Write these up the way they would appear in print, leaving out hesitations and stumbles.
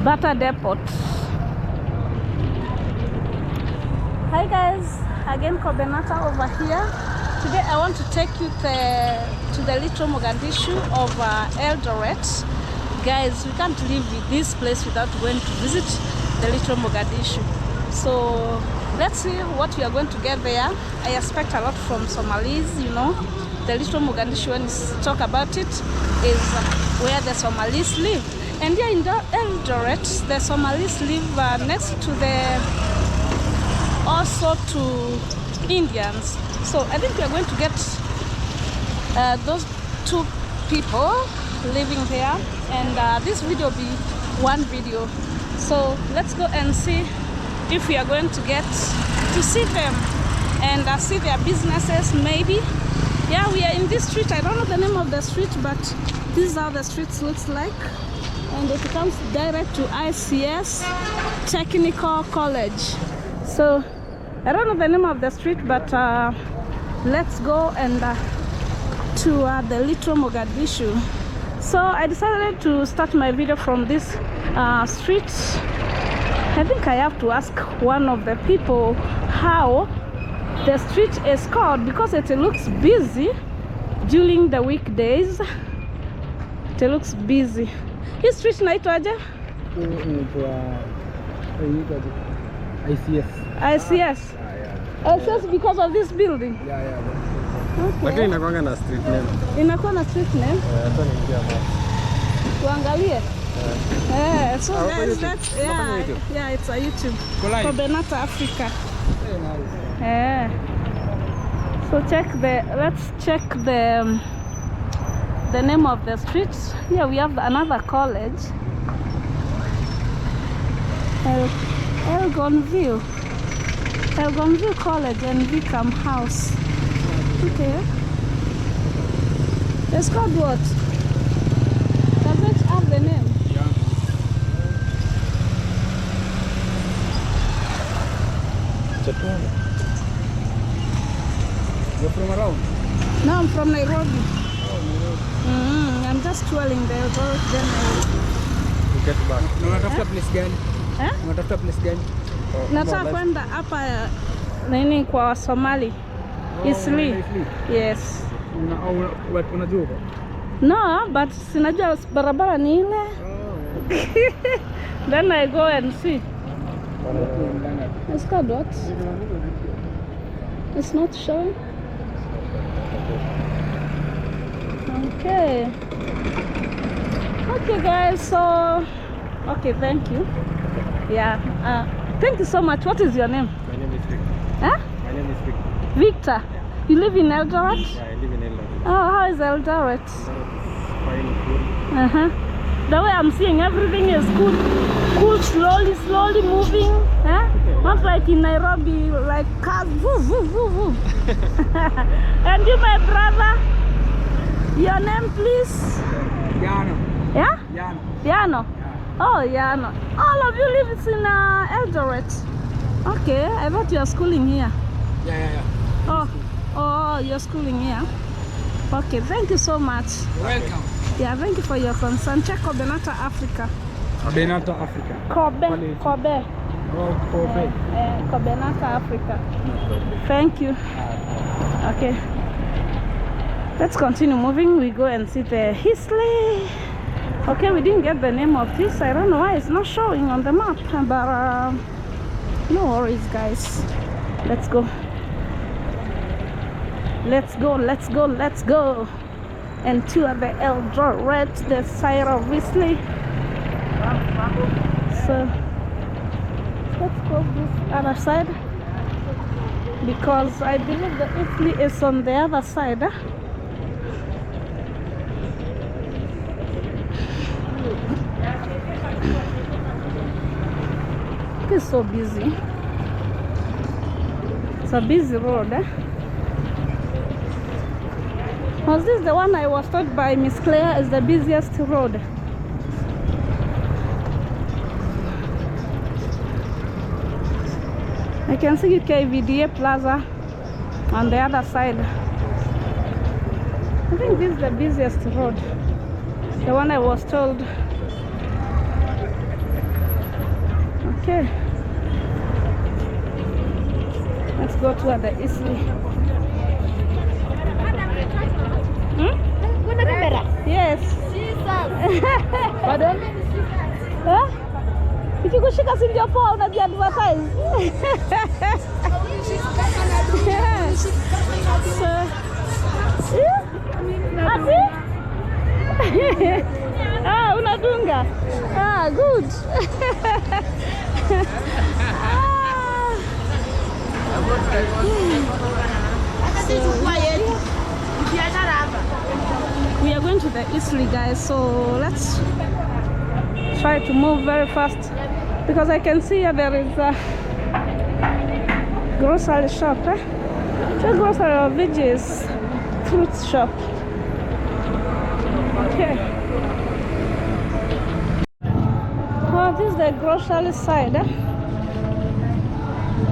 Bata Depot. Hi guys, again kobenata over here. Today I want to take you to the little Mogadishu of Eldoret. Guys, we can't leave this place without going to visit the little Mogadishu. So let's see what we are going to get there. I expect a lot from Somalis, you know. The little Mogadishu, when you talk about it, is where the Somalis live. And here in Eldoret, the Somalis live next to also to Indians. So I think we are going to get those two people living there, and this video will be one video. So let's go and see if we are going to get to see them and see their businesses maybe. Yeah, we are in this street. I don't know the name of the street, but this is how the street looks like. And it comes direct to ICS Technical College. So I don't know the name of the street, but let's go and to the little Mogadishu. So I decided to start my video from this street. I think I have to ask one of the people how the street is called, because it looks busy during the weekdays. It looks busy. Hii street naitwaje? ICS. ICS. ICS because of this building. Yeah. Okay. Lakini inakuwa na street name. Inakuwa na street name. Hata niingia hapo. Tuangalie. So guys, that's yeah, it's a YouTube. Kobenata Africa. Very nice. So let's check the name of the street. Here we have another college. Elgonville College and Vicam House. Okay. It's called what? Does it have the name? Yeah. Chatwana. You're from around? No, I'm from Nairobi. Oh, Nairobi. I'm just touring the Eldoret then. You get back. Unatafuta place gani? Unatafuta place gani? Nataka kwenda hapa nini kwa Somali. Isli. Yes. Unajua? No, but sinajua barabara ni ile. Then I go and see. It's called what? It's not showing. Okay. Okay guys, so okay, thank you. Yeah. Thank you so much. What is your name? My name is Victor. Huh? My name is Victor. Victor. You live in Eldoret? Yeah, I live in Eldoret. Oh, how is Eldoret? Fine, cool. The way I'm seeing everything is cool, slowly moving. Not like in Nairobi, like cars. Woo, woo, woo, woo. And you, my brother, your name, please? Yano. Yeah? Yano. Yano. Oh, Yano. All of you live in Eldoret. Okay, I thought you are schooling here. Yeah. Oh, you're schooling here. Okay, thank you so much. You're welcome. Yeah, thank you for your concern. Check Kobenata Africa. Kobenata Africa. Kobe. Oh, Kobe. Kobenata Africa. Thank you. Okay. Let's continue moving. We go and see the history. Okay, we didn't get the name of this. I don't know why it's not showing on the map, but no worries, guys. Let's go. Let's go. And two of the Eldoret, the side of Wesley. So let's go this other side, because I believe the Wesley is on the other side. It's so busy. It's a busy road. Was this the one I was told by Miss Claire is the busiest road? I can see KVDA Plaza on the other side. I think this is the busiest road. The one I was told Okay. Let's go to the Isli. Yes. Pardon? Huh? Ikikushika si ndio poa unajiadvertise. Yes. So, ati? Unadunga? Good. We are going to the Isli, guys, so let's try to move very fast because I can see there is a grocery shop. The grocery or veggies fruit shop. Okay. Oh, this is the grocery side.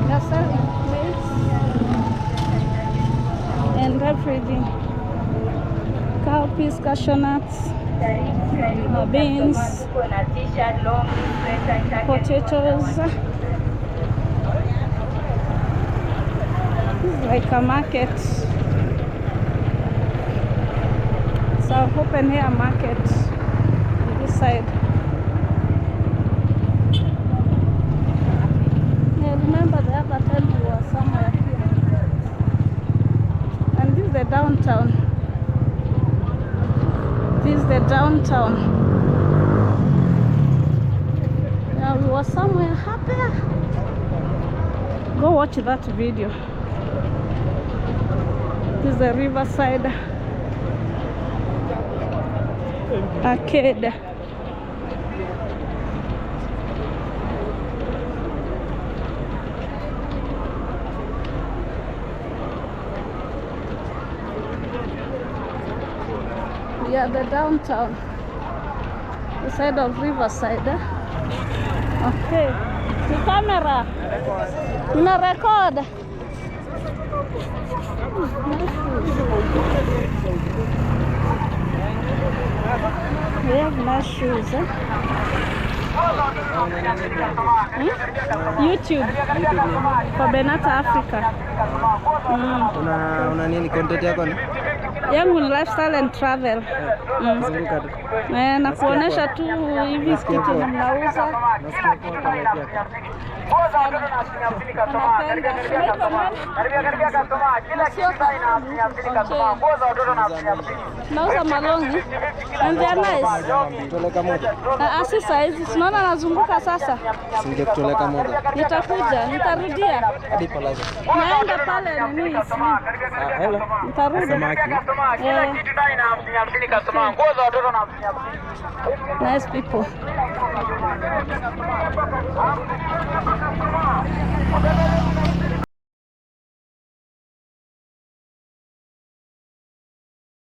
They're selling plates and everything. Cowpeas, cashew nuts, beans, potatoes. This is like a market. It's an open air market on this side. I remember the other time we were somewhere here. And this is the downtown. This is the downtown. Yeah, we were somewhere happy. Go watch that video. This is the riverside arcade. Yeah, the downtown, the side of riverside. Okay, the camera, ina record. We have nice shoes. YouTube, Kobenata Africa. Una nini content yako ni? Yangu ni lifestyle and travel. Zunguka tu. Na kuonesha tu hivi kitu mnauza. Nasikia kwa life yako. Nauza malongi and they are nice. Toleka moja. Si size, tunaona nazunguka sasa. Singekutoleka moja. Nitakuja, nitarudia. Hadi palaza. Naenda pale nini Isli. Hello. Nitarudi. Nice people.